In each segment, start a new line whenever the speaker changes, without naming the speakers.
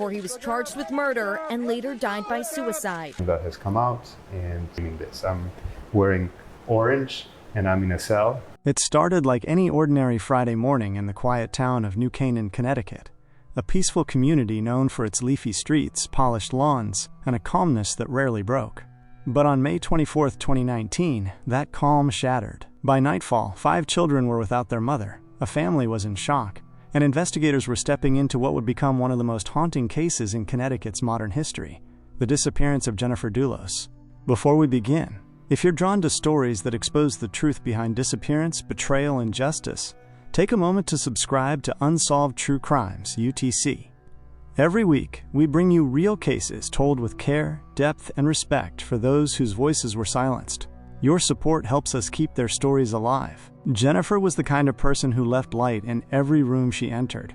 before he was charged with murder and later died by suicide.
That has come out and doing this. I'm wearing orange and I'm in a cell.
It started like any ordinary Friday morning in the quiet town of New Canaan, Connecticut, a peaceful community known for its leafy streets, polished lawns, and a calmness that rarely broke. But on May 24, 2019, that calm shattered. By nightfall, 5 children were without their mother, a family was in shock, and investigators were stepping into what would become one of the most haunting cases in Connecticut's modern history, the disappearance of Jennifer Dulos. Before we begin, if you're drawn to stories that expose the truth behind disappearance, betrayal, and justice, take a moment to subscribe to Unsolved True Crimes, UTC. Every week, we bring you real cases told with care, depth, and respect for those whose voices were silenced. Your support helps us keep their stories alive. Jennifer was the kind of person who left light in every room she entered.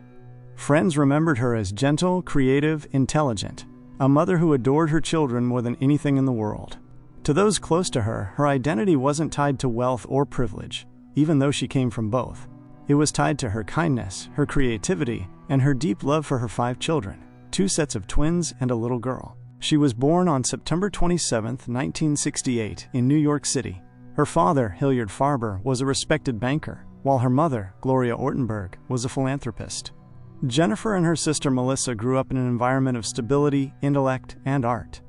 Friends remembered her as gentle, creative, intelligent, a mother who adored her children more than anything in the world. To those close to her, her identity wasn't tied to wealth or privilege, even though she came from both. It was tied to her kindness, her creativity, and her deep love for her 5 children, 2 sets of twins and a little girl. She was born on September 27, 1968, in New York City. Her father, Hilliard Farber, was a respected banker, while her mother, Gloria Ortenberg, was a philanthropist. Jennifer and her sister Melissa grew up in an environment of stability, intellect, and art.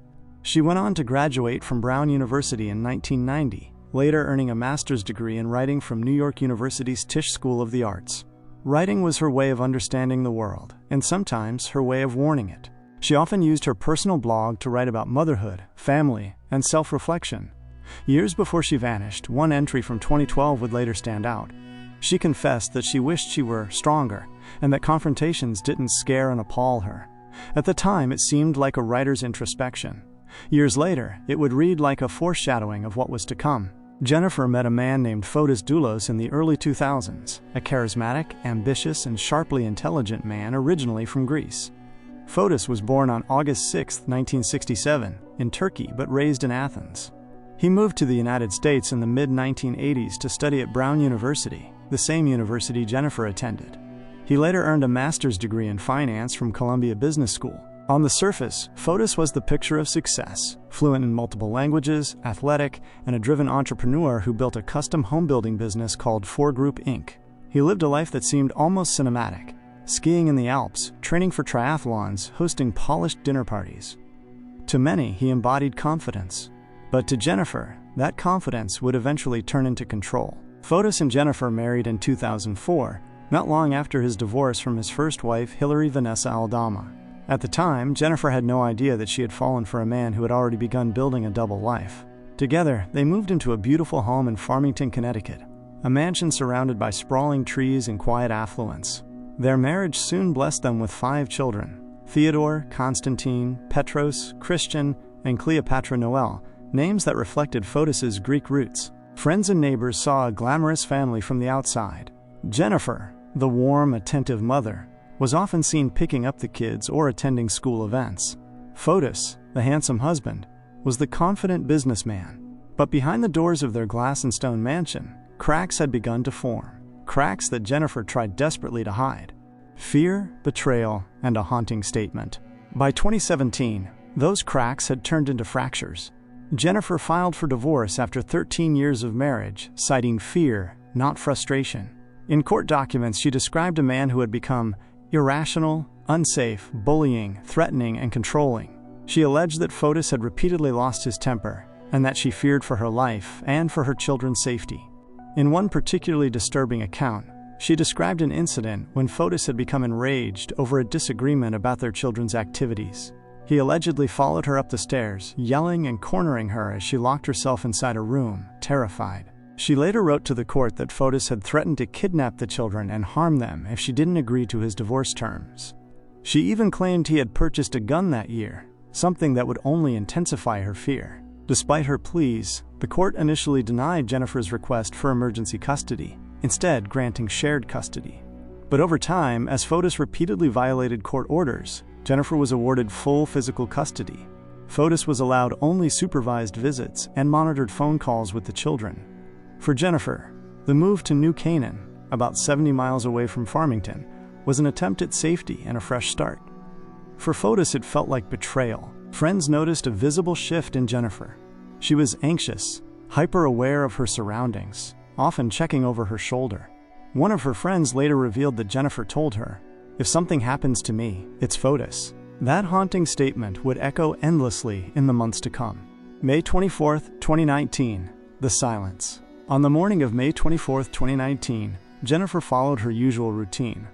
She went on to graduate from Brown University in 1990, later earning a master's degree in writing from New York University's Tisch School of the Arts. Writing was her way of understanding the world, and sometimes her way of warning it. She often used her personal blog to write about motherhood, family, and self-reflection. Years before she vanished, one entry from 2012 would later stand out. She confessed that she wished she were stronger, and that confrontations didn't scare and appall her. At the time, it seemed like a writer's introspection. Years later, it would read like a foreshadowing of what was to come. Jennifer met a man named Fotis Dulos in the early 2000s, a charismatic, ambitious, and sharply intelligent man originally from Greece. Fotis was born on August 6, 1967, in Turkey but raised in Athens. He moved to the United States in the mid-1980s to study at Brown University, the same university Jennifer attended. He later earned a master's degree in finance from Columbia Business School. On the surface, Fotis was the picture of success, fluent in multiple languages, athletic, and a driven entrepreneur who built a custom home-building business called 4 Group Inc. He lived a life that seemed almost cinematic, skiing in the Alps, training for triathlons, hosting polished dinner parties. To many, he embodied confidence. But to Jennifer, that confidence would eventually turn into control. Fotis and Jennifer married in 2004, not long after his divorce from his first wife, Hilary Vanessa Aldama. At the time, Jennifer had no idea that she had fallen for a man who had already begun building a double life. Together, they moved into a beautiful home in Farmington, Connecticut, a mansion surrounded by sprawling trees and quiet affluence. Their marriage soon blessed them with 5 children: Theodore, Constantine, Petros, Christian, and Cleopatra Noel, names that reflected Fotis's Greek roots. Friends and neighbors saw a glamorous family from the outside. Jennifer, the warm, attentive mother, was often seen picking up the kids or attending school events. Fotis, the handsome husband, was the confident businessman. But behind the doors of their glass and stone mansion, cracks had begun to form. Cracks that Jennifer tried desperately to hide. Fear, betrayal, and a haunting statement. By 2017, those cracks had turned into fractures. Jennifer filed for divorce after 13 years of marriage, citing fear, not frustration. In court documents, she described a man who had become irrational, unsafe, bullying, threatening, and controlling. She alleged that Fotis had repeatedly lost his temper, and that she feared for her life and for her children's safety. In one particularly disturbing account, she described an incident when Fotis had become enraged over a disagreement about their children's activities. He allegedly followed her up the stairs, yelling and cornering her as she locked herself inside a room, terrified. She later wrote to the court that Fotis had threatened to kidnap the children and harm them if she didn't agree to his divorce terms. She even claimed he had purchased a gun that year, something that would only intensify her fear. Despite her pleas, the court initially denied Jennifer's request for emergency custody, instead granting shared custody. But over time, as Fotis repeatedly violated court orders, Jennifer was awarded full physical custody. Fotis was allowed only supervised visits and monitored phone calls with the children. For Jennifer, the move to New Canaan, about 70 miles away from Farmington, was an attempt at safety and a fresh start. For Fotis, it felt like betrayal. Friends noticed a visible shift in Jennifer. She was anxious, hyper-aware of her surroundings, often checking over her shoulder. One of her friends later revealed that Jennifer told her, "If something happens to me, it's Fotis." That haunting statement would echo endlessly in the months to come. May 24th, 2019. The silence. On the morning of May 24th, 2019, Jennifer followed her usual routine.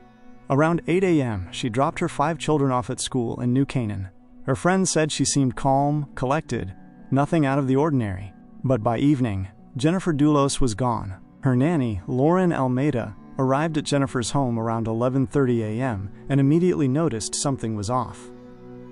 Around 8 a.m., she dropped her 5 children off at school in New Canaan. Her friends said she seemed calm, collected, nothing out of the ordinary. But by evening, Jennifer Dulos was gone. Her nanny, Lauren Almeida, arrived at Jennifer's home around 11:30 a.m. and immediately noticed something was off.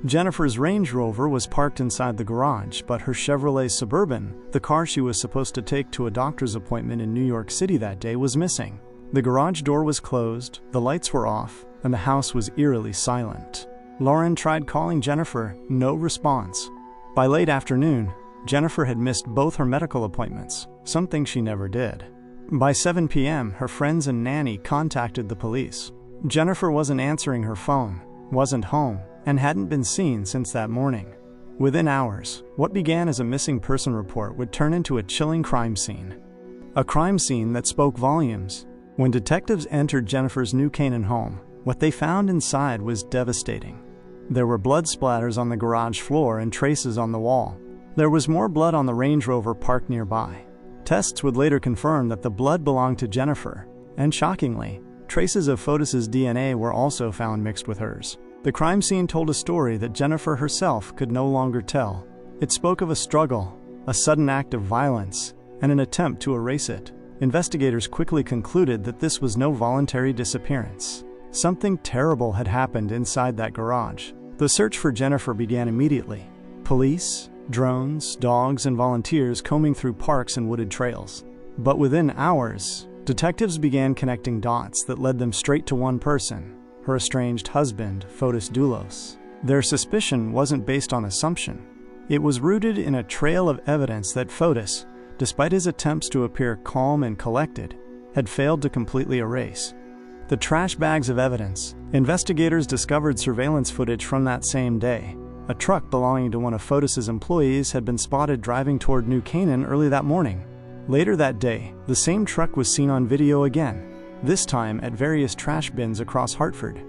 Jennifer's Range Rover was parked inside the garage, but her Chevrolet Suburban, the car she was supposed to take to a doctor's appointment in New York City that day, was missing. The garage door was closed, the lights were off, and the house was eerily silent. Lauren tried calling Jennifer, no response. By late afternoon, Jennifer had missed both her medical appointments, something she never did. By 7 p.m., her friends and nanny contacted the police. Jennifer wasn't answering her phone, wasn't home, and hadn't been seen since that morning. Within hours, what began as a missing person report would turn into a chilling crime scene. A crime scene that spoke volumes. When detectives entered Jennifer's New Canaan home, what they found inside was devastating. There were blood splatters on the garage floor and traces on the wall. There was more blood on the Range Rover parked nearby. Tests would later confirm that the blood belonged to Jennifer, and shockingly, traces of Fotis's DNA were also found mixed with hers. The crime scene told a story that Jennifer herself could no longer tell. It spoke of a struggle, a sudden act of violence, and an attempt to erase it. Investigators quickly concluded that this was no voluntary disappearance. Something terrible had happened inside that garage. The search for Jennifer began immediately. Police, drones, dogs, and volunteers combing through parks and wooded trails. But within hours, detectives began connecting dots that led them straight to one person, her estranged husband, Fotis Dulos. Their suspicion wasn't based on assumption. It was rooted in a trail of evidence that Fotis, despite his attempts to appear calm and collected, had failed to completely erase. The trash bags of evidence. Investigators discovered surveillance footage from that same day. A truck belonging to one of Fotis's employees had been spotted driving toward New Canaan early that morning. Later that day, the same truck was seen on video again, this time at various trash bins across Hartford.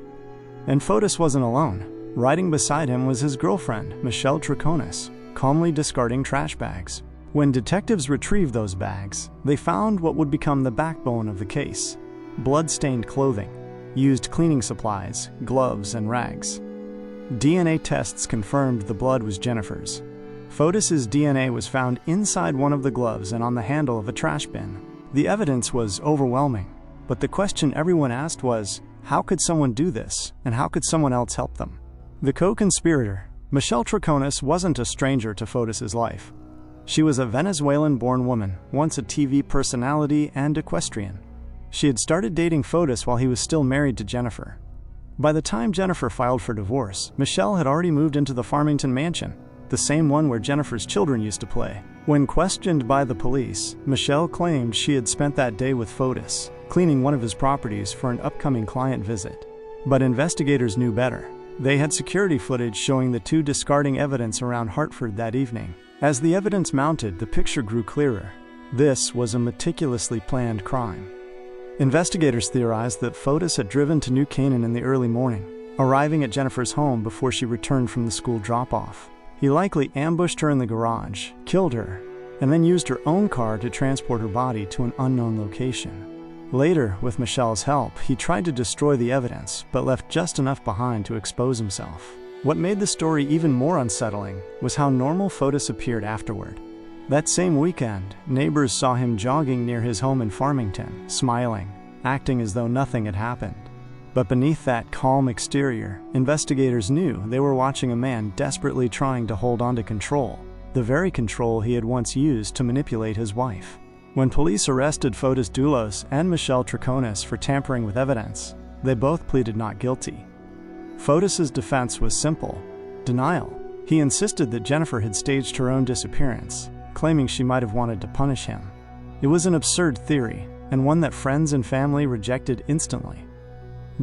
And Fotis wasn't alone. Riding beside him was his girlfriend, Michelle Triconis, calmly discarding trash bags. When detectives retrieved those bags, they found what would become the backbone of the case: blood-stained clothing, used cleaning supplies, gloves, and rags. DNA tests confirmed the blood was Jennifer's. Fotis's DNA was found inside one of the gloves and on the handle of a trash bin. The evidence was overwhelming, but the question everyone asked was, how could someone do this, and how could someone else help them? The co-conspirator, Michelle Triconis, wasn't a stranger to Fotis's life. She was a Venezuelan-born woman, once a TV personality and equestrian. She had started dating Fotis while he was still married to Jennifer. By the time Jennifer filed for divorce, Michelle had already moved into the Farmington mansion, the same one where Jennifer's children used to play. When questioned by the police, Michelle claimed she had spent that day with Fotis, cleaning one of his properties for an upcoming client visit. But investigators knew better. They had security footage showing the two discarding evidence around Hartford that evening. As the evidence mounted, the picture grew clearer. This was a meticulously planned crime. Investigators theorized that Fotis had driven to New Canaan in the early morning, arriving at Jennifer's home before she returned from the school drop-off. He likely ambushed her in the garage, killed her, and then used her own car to transport her body to an unknown location. Later, with Michelle's help, he tried to destroy the evidence, but left just enough behind to expose himself. What made the story even more unsettling was how normal Fotis appeared afterward. That same weekend, neighbors saw him jogging near his home in Farmington, smiling, acting as though nothing had happened. But beneath that calm exterior, investigators knew they were watching a man desperately trying to hold on to control, the very control he had once used to manipulate his wife. When police arrested Fotis Dulos and Michelle Triconis for tampering with evidence, they both pleaded not guilty. Fotis's defense was simple: denial. He insisted that Jennifer had staged her own disappearance, claiming she might have wanted to punish him. It was an absurd theory, and one that friends and family rejected instantly.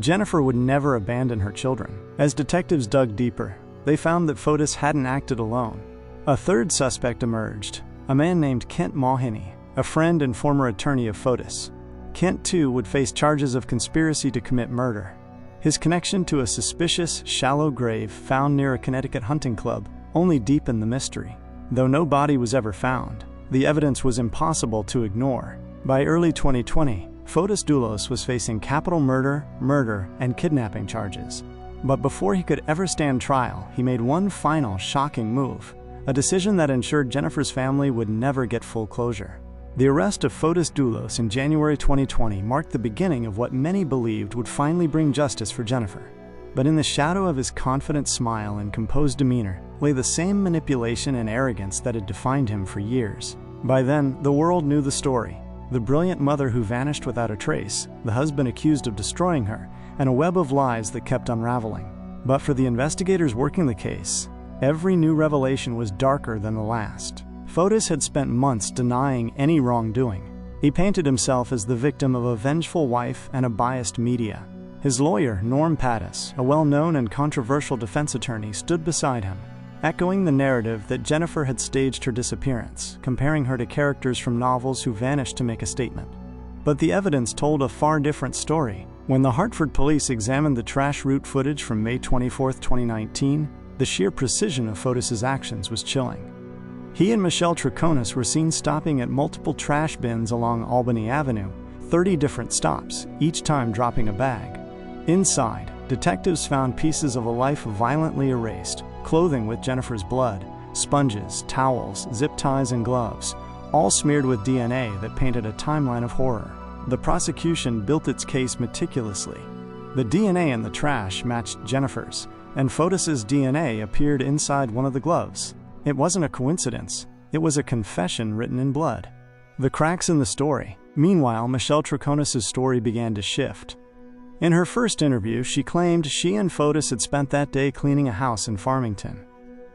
Jennifer would never abandon her children. As detectives dug deeper, they found that Fotis hadn't acted alone. A third suspect emerged, a man named Kent Mulhenny, a friend and former attorney of Fotis. Kent, too, would face charges of conspiracy to commit murder. His connection to a suspicious, shallow grave found near a Connecticut hunting club only deepened the mystery. Though no body was ever found, the evidence was impossible to ignore. By early 2020, Fotis Dulos was facing capital murder, and kidnapping charges. But before he could ever stand trial, he made one final shocking move, a decision that ensured Jennifer's family would never get full closure. The arrest of Fotis Dulos in January 2020 marked the beginning of what many believed would finally bring justice for Jennifer. But in the shadow of his confident smile and composed demeanor lay the same manipulation and arrogance that had defined him for years. By then, the world knew the story. The brilliant mother who vanished without a trace, the husband accused of destroying her, and a web of lies that kept unraveling. But for the investigators working the case, every new revelation was darker than the last. Fotis had spent months denying any wrongdoing. He painted himself as the victim of a vengeful wife and a biased media. His lawyer, Norm Pattis, a well-known and controversial defense attorney, stood beside him, echoing the narrative that Jennifer had staged her disappearance, comparing her to characters from novels who vanished to make a statement. But the evidence told a far different story. When the Hartford police examined the trash route footage from May 24, 2019, the sheer precision of Fotis's actions was chilling. He and Michelle Troconis were seen stopping at multiple trash bins along Albany Avenue, 30 different stops, each time dropping a bag. Inside, detectives found pieces of a life violently erased, clothing with Jennifer's blood, sponges, towels, zip ties, and gloves, all smeared with DNA that painted a timeline of horror. The prosecution built its case meticulously. The DNA in the trash matched Jennifer's, and Fotis's DNA appeared inside one of the gloves. It wasn't a coincidence. It was a confession written in blood. The cracks in the story. Meanwhile, Michelle Troconis' story began to shift. In her first interview, she claimed she and Fotis had spent that day cleaning a house in Farmington.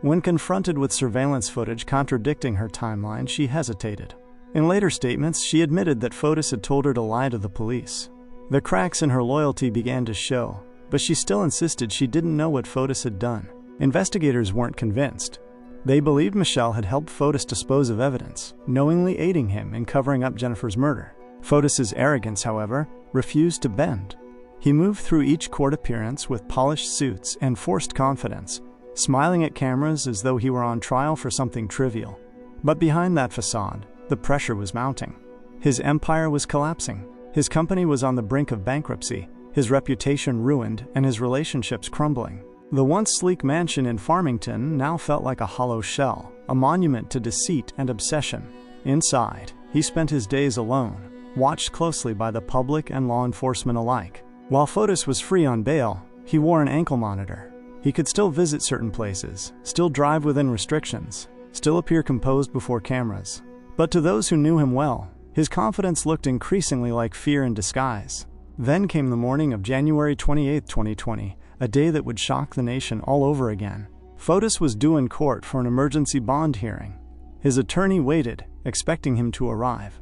When confronted with surveillance footage contradicting her timeline, she hesitated. In later statements, she admitted that Fotis had told her to lie to the police. The cracks in her loyalty began to show, but she still insisted she didn't know what Fotis had done. Investigators weren't convinced. They believed Michelle had helped Fotis dispose of evidence, knowingly aiding him in covering up Jennifer's murder. Fotis's arrogance, however, refused to bend. He moved through each court appearance with polished suits and forced confidence, smiling at cameras as though he were on trial for something trivial. But behind that facade, the pressure was mounting. His empire was collapsing. His company was on the brink of bankruptcy, his reputation ruined, and his relationships crumbling. The once sleek mansion in Farmington now felt like a hollow shell, a monument to deceit and obsession. Inside, he spent his days alone, watched closely by the public and law enforcement alike. While Fotis was free on bail, he wore an ankle monitor. He could still visit certain places, still drive within restrictions, still appear composed before cameras. But to those who knew him well, his confidence looked increasingly like fear in disguise. Then came the morning of January 28, 2020, a day that would shock the nation all over again. Fotis was due in court for an emergency bond hearing. His attorney waited, expecting him to arrive.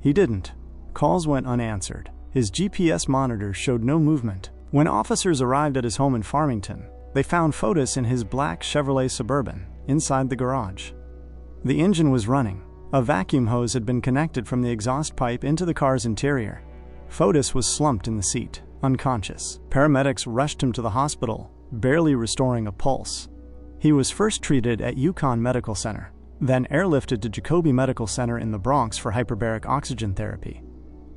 He didn't. Calls went unanswered. His GPS monitor showed no movement. When officers arrived at his home in Farmington, they found Fotis in his black Chevrolet Suburban, inside the garage. The engine was running. A vacuum hose had been connected from the exhaust pipe into the car's interior. Fotis was slumped in the seat, unconscious. Paramedics rushed him to the hospital, barely restoring a pulse. He was first treated at UConn Medical Center, then airlifted to Jacobi Medical Center in the Bronx for hyperbaric oxygen therapy.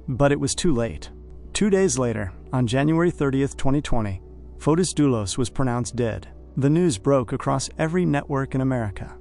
But it was too late. 2 days later, on January 30th, 2020, Fotis Dulos was pronounced dead. The news broke across every network in America.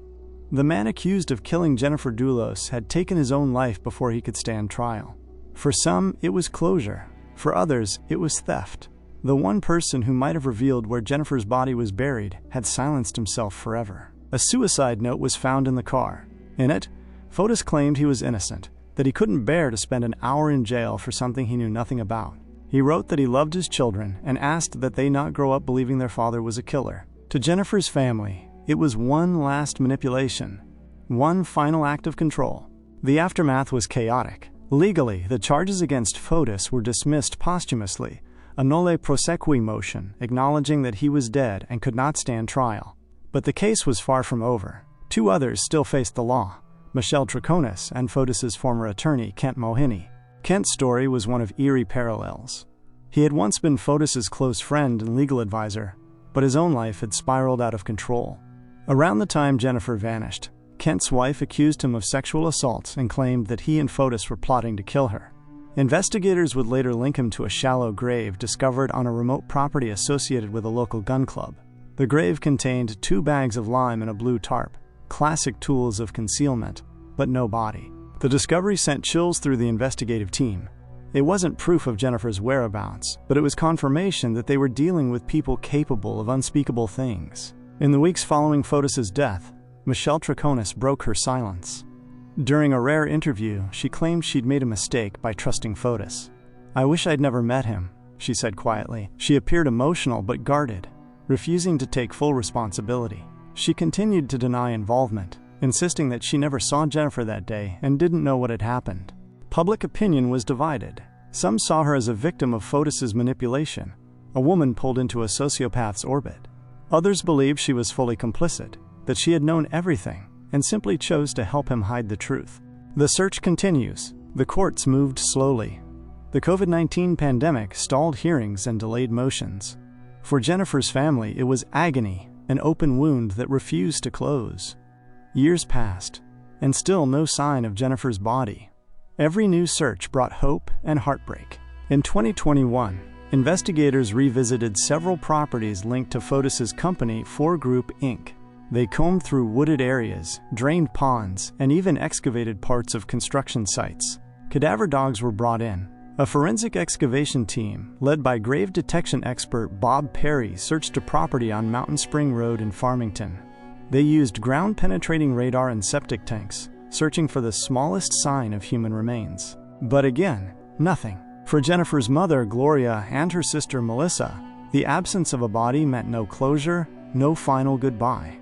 The man accused of killing Jennifer Dulos had taken his own life before he could stand trial. For some, it was closure. For others, it was theft. The one person who might have revealed where Jennifer's body was buried had silenced himself forever. A suicide note was found in the car. In it, Fotis claimed he was innocent, that he couldn't bear to spend an hour in jail for something he knew nothing about. He wrote that he loved his children and asked that they not grow up believing their father was a killer. To Jennifer's family, it was one last manipulation, one final act of control. The aftermath was chaotic. Legally, the charges against Fotis were dismissed posthumously, a nolle prosequi motion acknowledging that he was dead and could not stand trial. But the case was far from over. Two others still faced the law, Michelle Troconis and Fotis's former attorney, Kent Mohini. Kent's story was one of eerie parallels. He had once been Fotis's close friend and legal advisor, but his own life had spiraled out of control. Around the time Jennifer vanished, Kent's wife accused him of sexual assault and claimed that he and Fotis were plotting to kill her. Investigators would later link him to a shallow grave discovered on a remote property associated with a local gun club. The grave contained 2 bags of lime and a blue tarp, classic tools of concealment, but no body. The discovery sent chills through the investigative team. It wasn't proof of Jennifer's whereabouts, but it was confirmation that they were dealing with people capable of unspeakable things. In the weeks following Fotis's death, Michelle Troconis broke her silence. During a rare interview, she claimed she'd made a mistake by trusting Fotis. "I wish I'd never met him," she said quietly. She appeared emotional but guarded, refusing to take full responsibility. She continued to deny involvement, insisting that she never saw Jennifer that day and didn't know what had happened. Public opinion was divided. Some saw her as a victim of Fotis's manipulation, a woman pulled into a sociopath's orbit. Others believed she was fully complicit, that she had known everything and simply chose to help him hide the truth. The search continues. The courts moved slowly. The COVID-19 pandemic stalled hearings and delayed motions. For Jennifer's family, it was agony, an open wound that refused to close. Years passed, and still no sign of Jennifer's body. Every new search brought hope and heartbreak. In 2021, investigators revisited several properties linked to Fotis's company, 4 Group Inc. They combed through wooded areas, drained ponds, and even excavated parts of construction sites. Cadaver dogs were brought in. A forensic excavation team, led by grave detection expert Bob Perry, searched a property on Mountain Spring Road in Farmington. They used ground-penetrating radar and septic tanks, searching for the smallest sign of human remains. But again, nothing. For Jennifer's mother, Gloria, and her sister, Melissa, the absence of a body meant no closure, no final goodbye.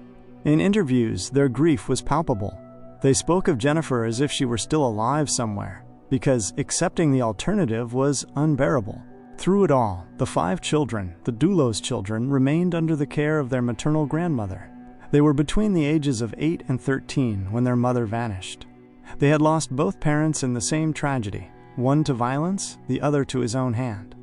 In interviews, their grief was palpable. They spoke of Jennifer as if she were still alive somewhere, because accepting the alternative was unbearable. Through it all, the 5 children, the Dulos children, remained under the care of their maternal grandmother. They were between the ages of 8 and 13 when their mother vanished. They had lost both parents in the same tragedy, one to violence, the other to his own hand.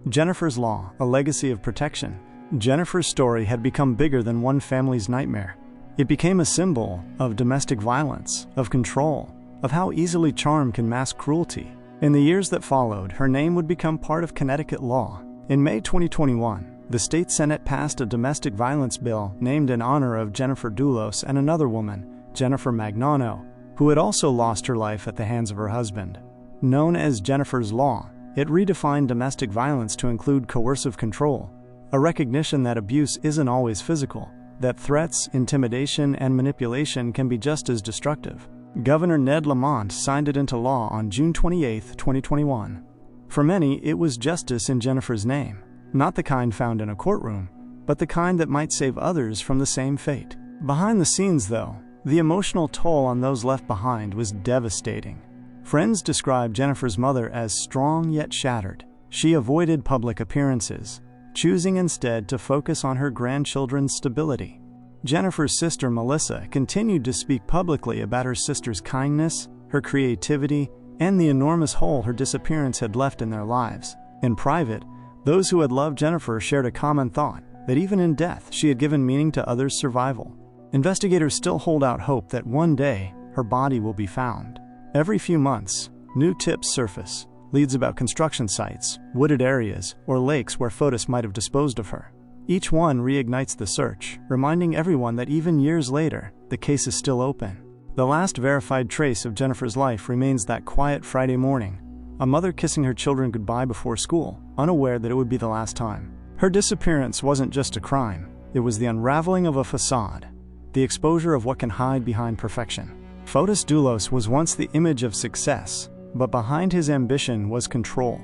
Jennifer's Law, a legacy of protection. Jennifer's story had become bigger than one family's nightmare. It became a symbol of domestic violence, of control, of how easily charm can mask cruelty. In the years that followed, her name would become part of Connecticut law. In May 2021, the state Senate passed a domestic violence bill named in honor of Jennifer Dulos and another woman, Jennifer Magnano, who had also lost her life at the hands of her husband. Known as Jennifer's Law, it redefined domestic violence to include coercive control, a recognition that abuse isn't always physical, that threats, intimidation, and manipulation can be just as destructive. Governor Ned Lamont signed it into law on June 28, 2021. For many, it was justice in Jennifer's name. Not the kind found in a courtroom, but the kind that might save others from the same fate. Behind the scenes, though, the emotional toll on those left behind was devastating. Friends described Jennifer's mother as strong yet shattered. She avoided public appearances, choosing instead to focus on her grandchildren's stability. Jennifer's sister Melissa continued to speak publicly about her sister's kindness, her creativity, and the enormous hole her disappearance had left in their lives. In private, those who had loved Jennifer shared a common thought, that even in death, she had given meaning to others' survival. Investigators still hold out hope that one day, her body will be found. Every few months, new tips surface, leads about construction sites, wooded areas, or lakes where Fotis might have disposed of her. Each one reignites the search, reminding everyone that even years later, the case is still open. The last verified trace of Jennifer's life remains that quiet Friday morning, a mother kissing her children goodbye before school, unaware that it would be the last time. Her disappearance wasn't just a crime, it was the unraveling of a facade, the exposure of what can hide behind perfection. Fotis Dulos was once the image of success, but behind his ambition was control.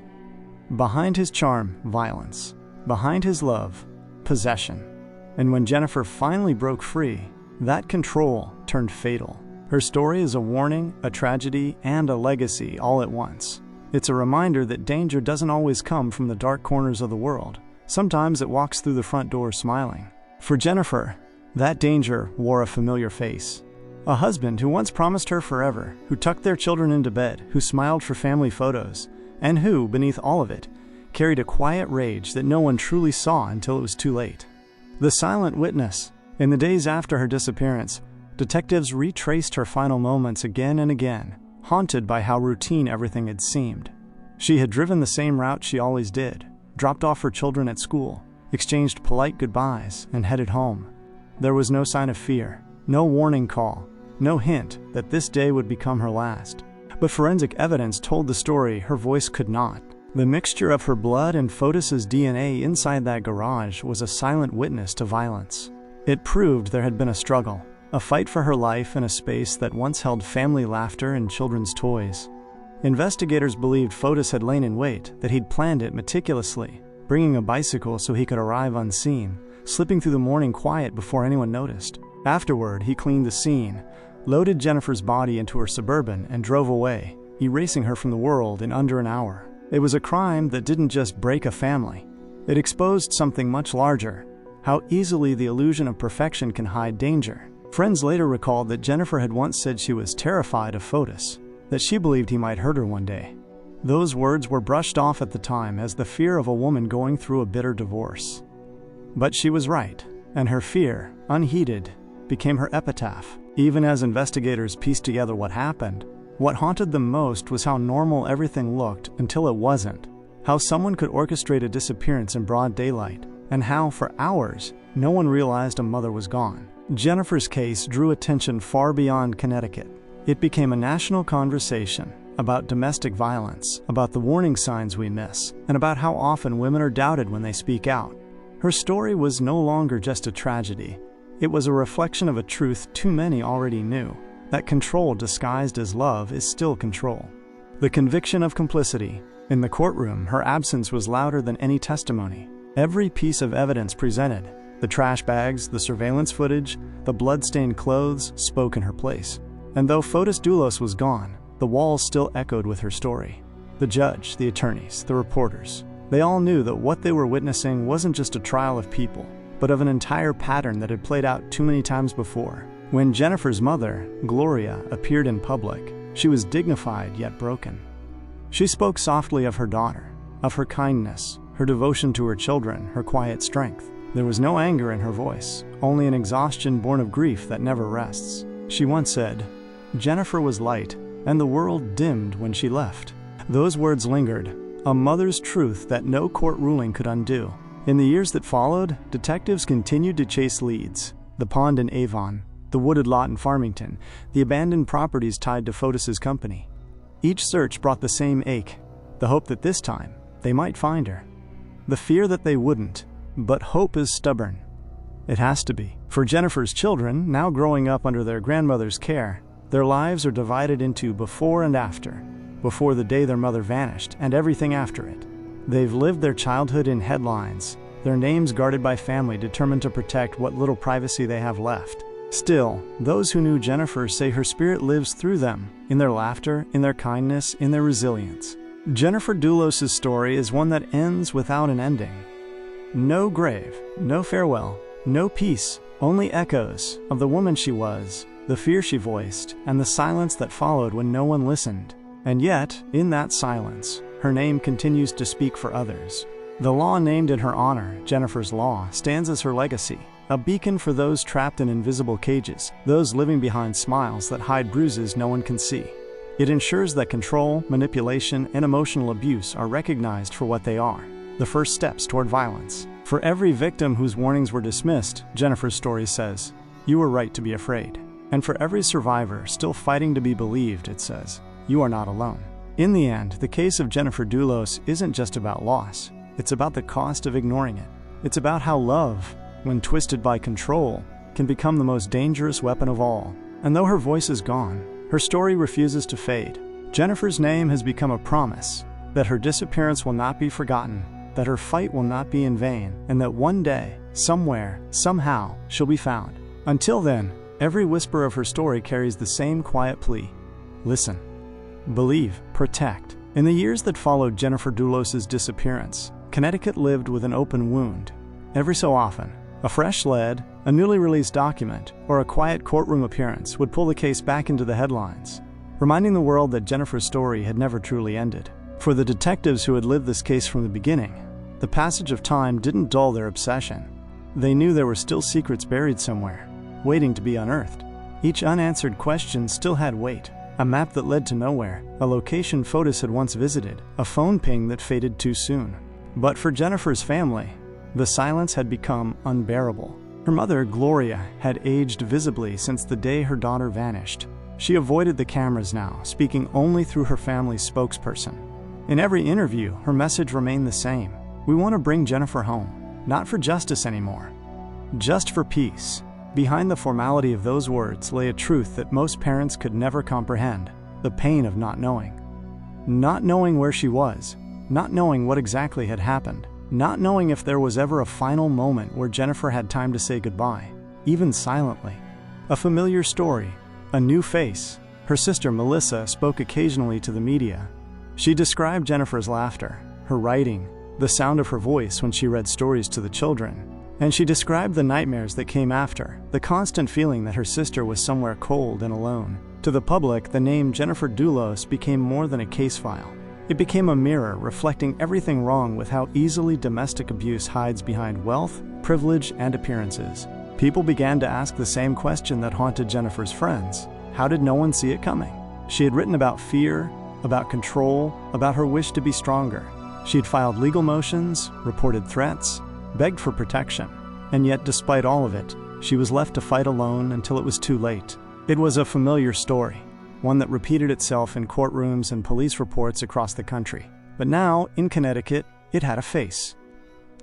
Behind his charm, violence. Behind his love, possession. And when Jennifer finally broke free, that control turned fatal. Her story is a warning, a tragedy, and a legacy all at once. It's a reminder that danger doesn't always come from the dark corners of the world. Sometimes it walks through the front door smiling. For Jennifer, that danger wore a familiar face. A husband who once promised her forever, who tucked their children into bed, who smiled for family photos, and who, beneath all of it, carried a quiet rage that no one truly saw until it was too late. The silent witness. In the days after her disappearance, detectives retraced her final moments again and again, haunted by how routine everything had seemed. She had driven the same route she always did, dropped off her children at school, exchanged polite goodbyes, and headed home. There was no sign of fear, no warning call, no hint that this day would become her last. But forensic evidence told the story her voice could not. The mixture of her blood and Fotis's DNA inside that garage was a silent witness to violence. It proved there had been a struggle, a fight for her life in a space that once held family laughter and children's toys. Investigators believed Fotis had lain in wait, that he'd planned it meticulously, bringing a bicycle so he could arrive unseen, slipping through the morning quiet before anyone noticed. Afterward, he cleaned the scene, loaded Jennifer's body into her Suburban, and drove away, erasing her from the world in under an hour. It was a crime that didn't just break a family. It exposed something much larger, how easily the illusion of perfection can hide danger. Friends later recalled that Jennifer had once said she was terrified of Fotis, that she believed he might hurt her one day. Those words were brushed off at the time as the fear of a woman going through a bitter divorce. But she was right, and her fear, unheeded, became her epitaph. Even as investigators pieced together what happened, what haunted them most was how normal everything looked until it wasn't, how someone could orchestrate a disappearance in broad daylight, and how, for hours, no one realized a mother was gone. Jennifer's case drew attention far beyond Connecticut. It became a national conversation about domestic violence, about the warning signs we miss, and about how often women are doubted when they speak out. Her story was no longer just a tragedy. It was a reflection of a truth too many already knew, that control disguised as love is still control. The conviction of complicity. In the courtroom, her absence was louder than any testimony. Every piece of evidence presented, the trash bags, the surveillance footage, the blood-stained clothes, spoke in her place. And though Fotis Dulos was gone, the walls still echoed with her story. The judge, the attorneys, the reporters, they all knew that what they were witnessing wasn't just a trial of people, but of an entire pattern that had played out too many times before. When Jennifer's mother, Gloria, appeared in public, she was dignified yet broken. She spoke softly of her daughter, of her kindness, her devotion to her children, her quiet strength. There was no anger in her voice, only an exhaustion born of grief that never rests. She once said, "Jennifer was light, and the world dimmed when she left." Those words lingered, a mother's truth that no court ruling could undo. In the years that followed, detectives continued to chase leads. The pond in Avon, the wooded lot in Farmington, the abandoned properties tied to Fotis's company. Each search brought the same ache, the hope that this time they might find her. The fear that they wouldn't, but hope is stubborn. It has to be. For Jennifer's children, now growing up under their grandmother's care, their lives are divided into before and after. Before the day their mother vanished, and everything after it. They've lived their childhood in headlines, their names guarded by family determined to protect what little privacy they have left. Still, those who knew Jennifer say her spirit lives through them, in their laughter, in their kindness, in their resilience. Jennifer Dulos' story is one that ends without an ending. No grave, no farewell, no peace, only echoes of the woman she was, the fear she voiced, and the silence that followed when no one listened. And yet, in that silence, her name continues to speak for others. The law named in her honor, Jennifer's Law, stands as her legacy, a beacon for those trapped in invisible cages, those living behind smiles that hide bruises no one can see. It ensures that control, manipulation, and emotional abuse are recognized for what they are, the first steps toward violence. For every victim whose warnings were dismissed, Jennifer's story says, "You were right to be afraid." And for every survivor still fighting to be believed, it says, "You are not alone." In the end, the case of Jennifer Dulos isn't just about loss. It's about the cost of ignoring it. It's about how love, when twisted by control, can become the most dangerous weapon of all. And though her voice is gone, her story refuses to fade. Jennifer's name has become a promise that her disappearance will not be forgotten, that her fight will not be in vain, and that one day, somewhere, somehow, she'll be found. Until then, every whisper of her story carries the same quiet plea. Listen, believe, protect, In the years that followed Jennifer Dulos' disappearance, Connecticut lived with an open wound. Every so often, a fresh lead, a newly released document, or a quiet courtroom appearance would pull the case back into the headlines, reminding the world that Jennifer's story had never truly ended. For the detectives who had lived this case from the beginning, the passage of time didn't dull their obsession. They knew there were still secrets buried somewhere, waiting to be unearthed. Each unanswered question still had weight. A map that led to nowhere, a location Fotis had once visited, a phone ping that faded too soon. But for Jennifer's family, the silence had become unbearable. Her mother, Gloria, had aged visibly since the day her daughter vanished. She avoided the cameras now, speaking only through her family's spokesperson. In every interview, her message remained the same. We want to bring Jennifer home, not for justice anymore, just for peace. Behind the formality of those words lay a truth that most parents could never comprehend: the pain of not knowing. Not knowing where she was, not knowing what exactly had happened, not knowing if there was ever a final moment where Jennifer had time to say goodbye, even silently. A familiar story, a new face. Her sister Melissa spoke occasionally to the media. She described Jennifer's laughter, her writing, the sound of her voice when she read stories to the children. And she described the nightmares that came after, the constant feeling that her sister was somewhere cold and alone. To the public, the name Jennifer Dulos became more than a case file. It became a mirror reflecting everything wrong with how easily domestic abuse hides behind wealth, privilege, and appearances. People began to ask the same question that haunted Jennifer's friends. How did no one see it coming? She had written about fear, about control, about her wish to be stronger. She had filed legal motions, reported threats, begged for protection. And yet, despite all of it, she was left to fight alone until it was too late. It was a familiar story, one that repeated itself in courtrooms and police reports across the country. But now, in Connecticut, it had a face: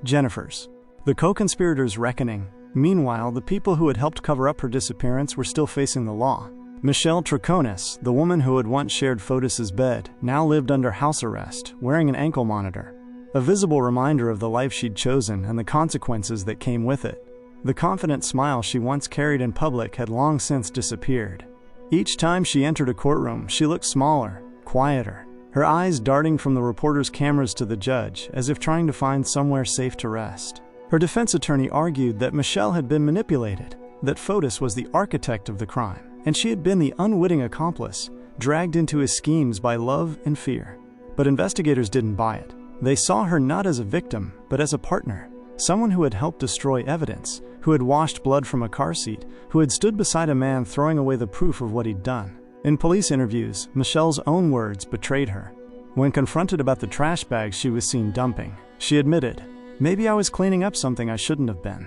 Jennifer's. The co-conspirators' reckoning. Meanwhile, the people who had helped cover up her disappearance were still facing the law. Michelle Troconis, the woman who had once shared Fotis' bed, now lived under house arrest, wearing an ankle monitor, a visible reminder of the life she'd chosen and the consequences that came with it. The confident smile she once carried in public had long since disappeared. Each time she entered a courtroom, she looked smaller, quieter, her eyes darting from the reporters' cameras to the judge, as if trying to find somewhere safe to rest. Her defense attorney argued that Michelle had been manipulated, that Fotis was the architect of the crime, and she had been the unwitting accomplice, dragged into his schemes by love and fear. But investigators didn't buy it. They saw her not as a victim, but as a partner, someone who had helped destroy evidence, who had washed blood from a car seat, who had stood beside a man throwing away the proof of what he'd done. In police interviews, Michelle's own words betrayed her. When confronted about the trash bags she was seen dumping, she admitted, "Maybe I was cleaning up something I shouldn't have been."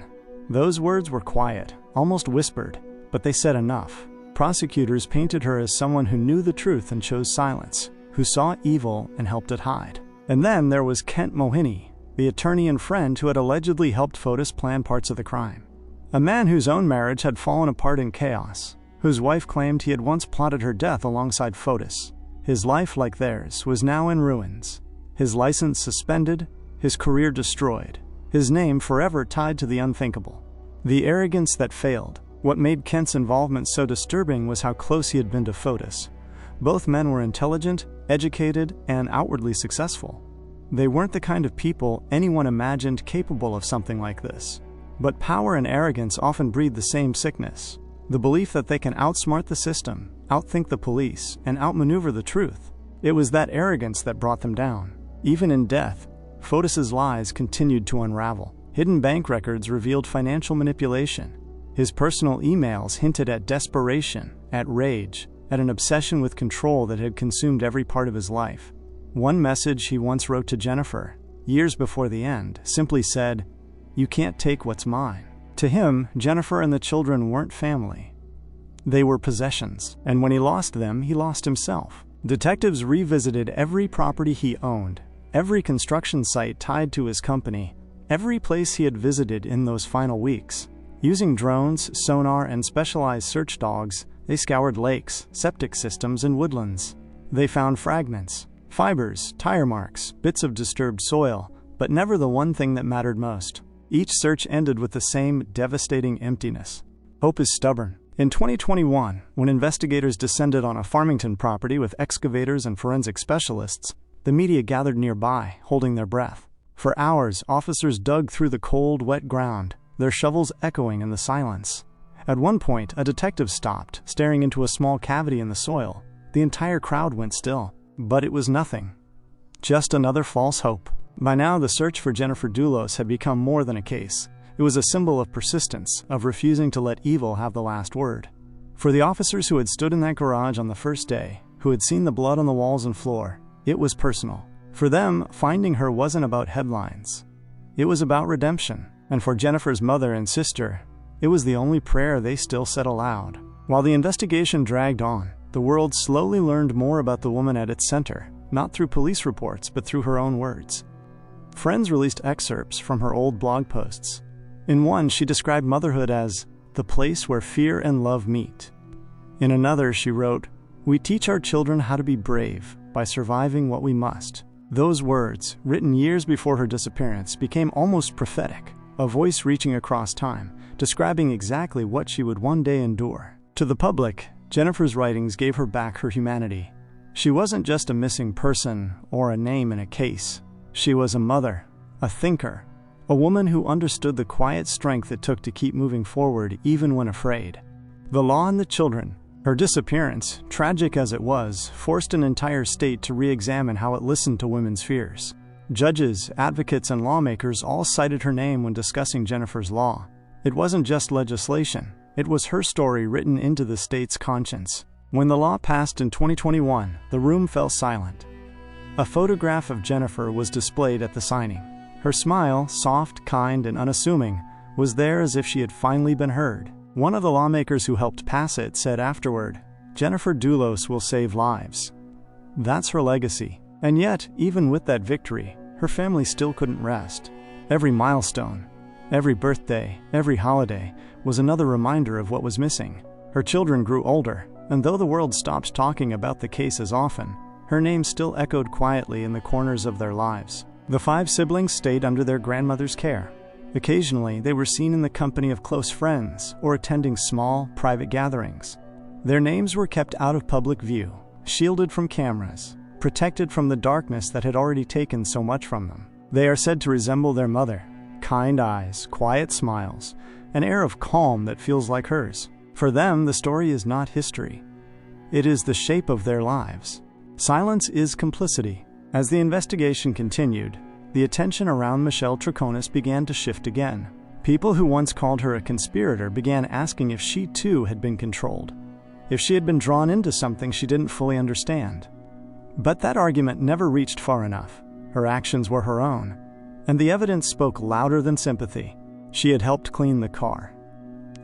Those words were quiet, almost whispered, but they said enough. Prosecutors painted her as someone who knew the truth and chose silence, who saw evil and helped it hide. And then there was Kent Mohini, the attorney and friend who had allegedly helped Fotis plan parts of the crime. A man whose own marriage had fallen apart in chaos, whose wife claimed he had once plotted her death alongside Fotis. His life, like theirs, was now in ruins. His license suspended, his career destroyed, his name forever tied to the unthinkable. The arrogance that failed. What made Kent's involvement so disturbing was how close he had been to Fotis. Both men were intelligent, educated, and outwardly successful. They weren't the kind of people anyone imagined capable of something like this. But power and arrogance often breed the same sickness: the belief that they can outsmart the system, outthink the police, and outmaneuver the truth. It was that arrogance that brought them down. Even in death, Fotis' lies continued to unravel. Hidden bank records revealed financial manipulation. His personal emails hinted at desperation, at rage, at an obsession with control that had consumed every part of his life. One message he once wrote to Jennifer, years before the end, simply said, "You can't take what's mine." To him, Jennifer and the children weren't family. They were possessions, and when he lost them, he lost himself. Detectives revisited every property he owned, every construction site tied to his company, every place he had visited in those final weeks. Using drones, sonar, and specialized search dogs, they scoured lakes, septic systems, and woodlands. They found fragments, fibers, tire marks, bits of disturbed soil, but never the one thing that mattered most. Each search ended with the same devastating emptiness. Hope is stubborn. In 2021, when investigators descended on a Farmington property with excavators and forensic specialists, The media gathered nearby, holding their breath. For hours, officers dug through the cold, wet ground, their shovels echoing in the silence. At one point, a detective stopped, staring into a small cavity in the soil. The entire crowd went still. But it was nothing. Just another false hope. By now, the search for Jennifer Dulos had become more than a case. It was a symbol of persistence, of refusing to let evil have the last word. For the officers who had stood in that garage on the first day, who had seen the blood on the walls and floor, it was personal. For them, finding her wasn't about headlines. It was about redemption. And for Jennifer's mother and sister, it was the only prayer they still said aloud. While the investigation dragged on, the world slowly learned more about the woman at its center, not through police reports, but through her own words. Friends released excerpts from her old blog posts. In one, she described motherhood as the place where fear and love meet. In another, she wrote, "We teach our children how to be brave by surviving what we must." Those words, written years before her disappearance, became almost prophetic, a voice reaching across time, describing exactly what she would one day endure. To the public, Jennifer's writings gave her back her humanity. She wasn't just a missing person or a name in a case. She was a mother, a thinker, a woman who understood the quiet strength it took to keep moving forward even when afraid. The law and the children. Her disappearance, tragic as it was, forced an entire state to re-examine how it listened to women's fears. Judges, advocates, and lawmakers all cited her name when discussing Jennifer's law. It wasn't just legislation. It was her story written into the state's conscience. When the law passed in 2021, the room fell silent. A photograph of Jennifer was displayed at the signing. Her smile, soft, kind, and unassuming, was there as if she had finally been heard. One of the lawmakers who helped pass it said afterward, "Jennifer Dulos will save lives." That's her legacy. And yet, even with that victory, her family still couldn't rest. Every milestone, every birthday, every holiday was another reminder of what was missing. Her children grew older, and though the world stopped talking about the case as often, her name still echoed quietly in the corners of their lives. The 5 siblings stayed under their grandmother's care. Occasionally, they were seen in the company of close friends or attending small, private gatherings. Their names were kept out of public view, shielded from cameras, protected from the darkness that had already taken so much from them. They are said to resemble their mother: kind eyes, quiet smiles, an air of calm that feels like hers. For them, the story is not history. It is the shape of their lives. Silence is complicity. As the investigation continued, the attention around Michelle Troconis began to shift again. People who once called her a conspirator began asking if she too had been controlled, if she had been drawn into something she didn't fully understand. But that argument never reached far enough. Her actions were her own, and the evidence spoke louder than sympathy. She had helped clean the car.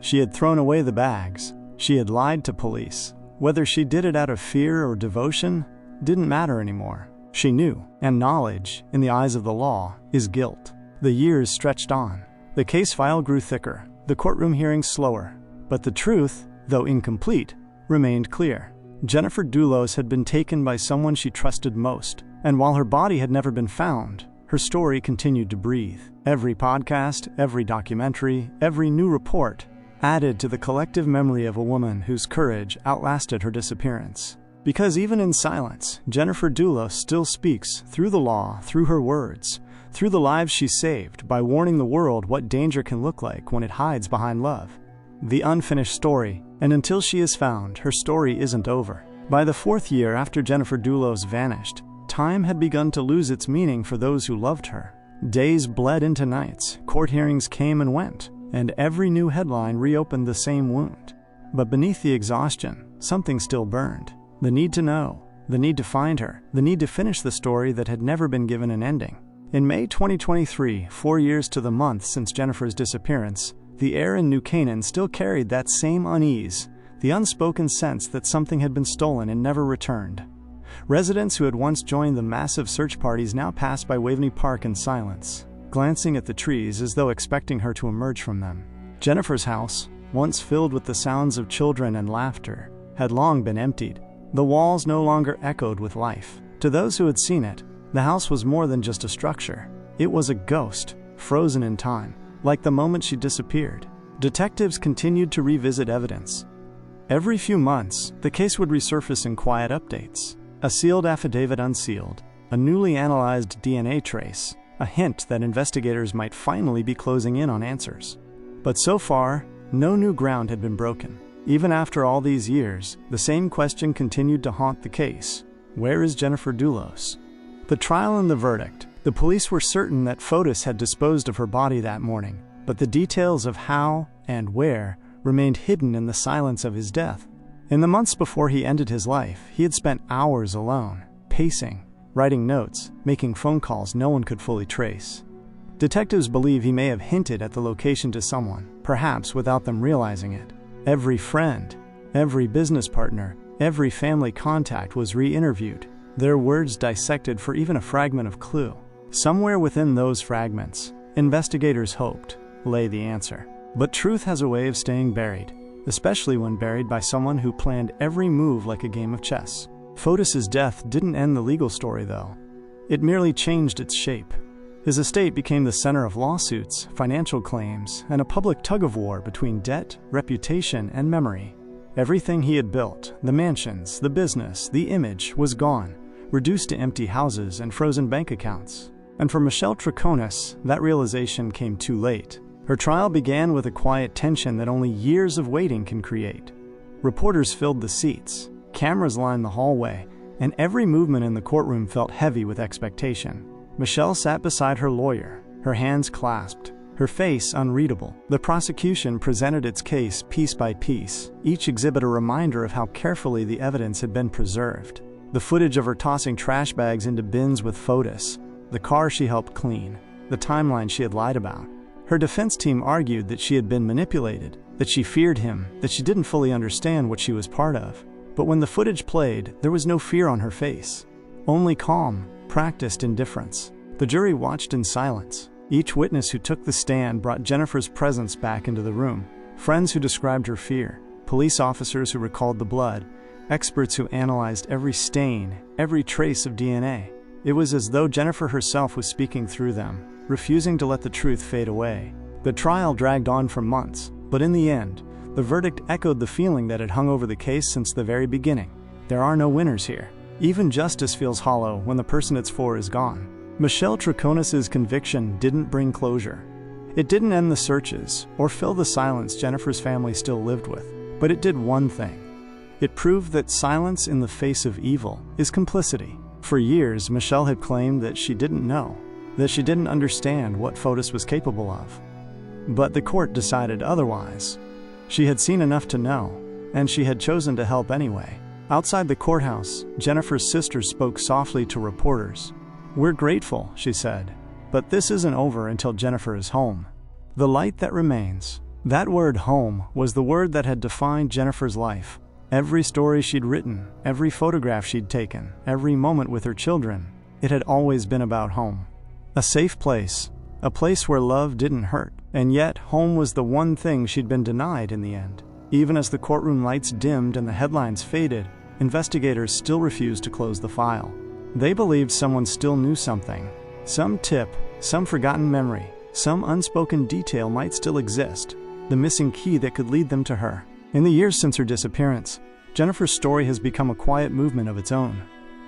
She had thrown away the bags. She had lied to police. Whether she did it out of fear or devotion didn't matter anymore. She knew, and knowledge, in the eyes of the law, is guilt. The years stretched on. The case file grew thicker, the courtroom hearings slower. But the truth, though incomplete, remained clear. Jennifer Dulos had been taken by someone she trusted most, and while her body had never been found, her story continued to breathe. Every podcast, every documentary, every new report added to the collective memory of a woman whose courage outlasted her disappearance. Because even in silence, Jennifer Dulos still speaks through the law, through her words, through the lives she saved, by warning the world what danger can look like when it hides behind love. The unfinished story, and until she is found, her story isn't over. By the 4th year after Jennifer Dulos vanished, time had begun to lose its meaning for those who loved her. Days bled into nights, court hearings came and went, and every new headline reopened the same wound. But beneath the exhaustion, something still burned. The need to know, the need to find her, the need to finish the story that had never been given an ending. In May 2023, 4 years to the month since Jennifer's disappearance, the air in New Canaan still carried that same unease, the unspoken sense that something had been stolen and never returned. Residents who had once joined the massive search parties now passed by Waveney Park in silence, glancing at the trees as though expecting her to emerge from them. Jennifer's house, once filled with the sounds of children and laughter, had long been emptied. The walls no longer echoed with life. To those who had seen it, the house was more than just a structure. It was a ghost, frozen in time, like the moment she disappeared. Detectives continued to revisit evidence. Every few months, the case would resurface in quiet updates. A sealed affidavit unsealed, a newly analyzed DNA trace, a hint that investigators might finally be closing in on answers. But so far, no new ground had been broken. Even after all these years, the same question continued to haunt the case. Where is Jennifer Dulos? The trial and the verdict. The police were certain that Fotis had disposed of her body that morning, but the details of how and where remained hidden in the silence of his death. In the months before he ended his life, he had spent hours alone, pacing, writing notes, making phone calls no one could fully trace. Detectives believe he may have hinted at the location to someone, perhaps without them realizing it. Every friend, every business partner, every family contact was re-interviewed, their words dissected for even a fragment of clue. Somewhere within those fragments, investigators hoped, lay the answer. But truth has a way of staying buried, especially when buried by someone who planned every move like a game of chess. Fotis's death didn't end the legal story, though. It merely changed its shape. His estate became the center of lawsuits, financial claims, and a public tug-of-war between debt, reputation, and memory. Everything he had built, the mansions, the business, the image, was gone, reduced to empty houses and frozen bank accounts. And for Michelle Troconis, that realization came too late. Her trial began with a quiet tension that only years of waiting can create. Reporters filled the seats, cameras lined the hallway, and every movement in the courtroom felt heavy with expectation. Michelle sat beside her lawyer, her hands clasped, her face unreadable. The prosecution presented its case piece by piece, each exhibit a reminder of how carefully the evidence had been preserved. The footage of her tossing trash bags into bins with Fotis, the car she helped clean, the timeline she had lied about. Her defense team argued that she had been manipulated, that she feared him, that she didn't fully understand what she was part of. But when the footage played, there was no fear on her face, only calm, practiced indifference. The jury watched in silence. Each witness who took the stand brought Jennifer's presence back into the room. Friends who described her fear, police officers who recalled the blood, experts who analyzed every stain, every trace of DNA. It was as though Jennifer herself was speaking through them, refusing to let the truth fade away. The trial dragged on for months, but in the end, the verdict echoed the feeling that had hung over the case since the very beginning. There are no winners here. Even justice feels hollow when the person it's for is gone. Michelle Troconis' conviction didn't bring closure. It didn't end the searches or fill the silence Jennifer's family still lived with, but it did one thing. It proved that silence in the face of evil is complicity. For years, Michelle had claimed that she didn't know, that she didn't understand what Fotis was capable of. But the court decided otherwise. She had seen enough to know, and she had chosen to help anyway. Outside the courthouse, Jennifer's sister spoke softly to reporters. "We're grateful," she said, "but this isn't over until Jennifer is home." The light that remains. That word home was the word that had defined Jennifer's life. Every story she'd written, every photograph she'd taken, every moment with her children, it had always been about home. A safe place, a place where love didn't hurt. And yet, home was the one thing she'd been denied in the end. Even as the courtroom lights dimmed and the headlines faded, investigators still refused to close the file. They believed someone still knew something. Some tip, some forgotten memory, some unspoken detail might still exist, the missing key that could lead them to her. In the years since her disappearance, Jennifer's story has become a quiet movement of its own.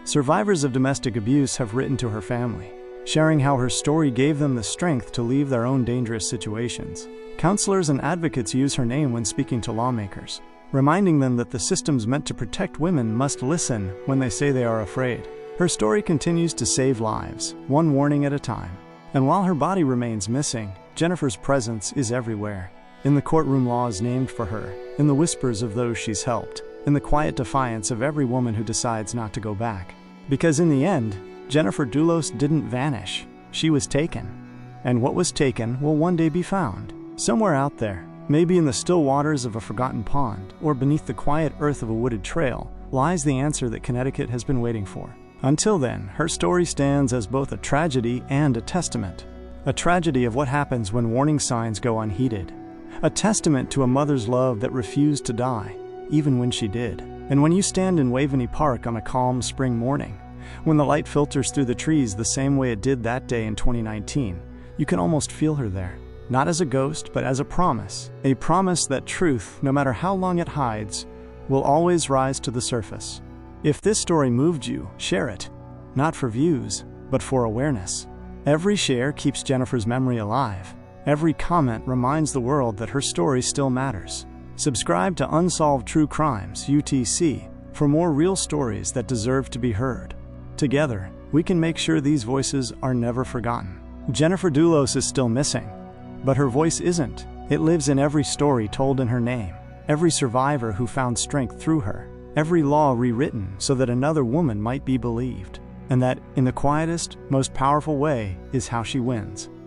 Survivors of domestic abuse have written to her family, sharing how her story gave them the strength to leave their own dangerous situations. Counselors and advocates use her name when speaking to lawmakers, reminding them that the systems meant to protect women must listen when they say they are afraid. Her story continues to save lives, one warning at a time. And while her body remains missing, Jennifer's presence is everywhere. In the courtroom laws named for her, in the whispers of those she's helped, in the quiet defiance of every woman who decides not to go back. Because in the end, Jennifer Dulos didn't vanish. She was taken. And what was taken will one day be found. Somewhere out there, maybe in the still waters of a forgotten pond, or beneath the quiet earth of a wooded trail, lies the answer that Connecticut has been waiting for. Until then, her story stands as both a tragedy and a testament. A tragedy of what happens when warning signs go unheeded. A testament to a mother's love that refused to die, even when she did. And when you stand in Waveney Park on a calm spring morning, when the light filters through the trees the same way it did that day in 2019, you can almost feel her there. Not as a ghost, but as a promise that truth, no matter how long it hides, will always rise to the surface. If this story moved you, share it. not for views, but for awareness. Every share keeps Jennifer's memory alive. Every comment reminds the world that her story still matters. Subscribe to Unsolved True Crimes, UTC, for more real stories that deserve to be heard. Together, we can make sure these voices are never forgotten. Jennifer Dulos is still missing, but her voice isn't. It lives in every story told in her name, every survivor who found strength through her, every law rewritten so that another woman might be believed. And that, in the quietest, most powerful way, is how she wins.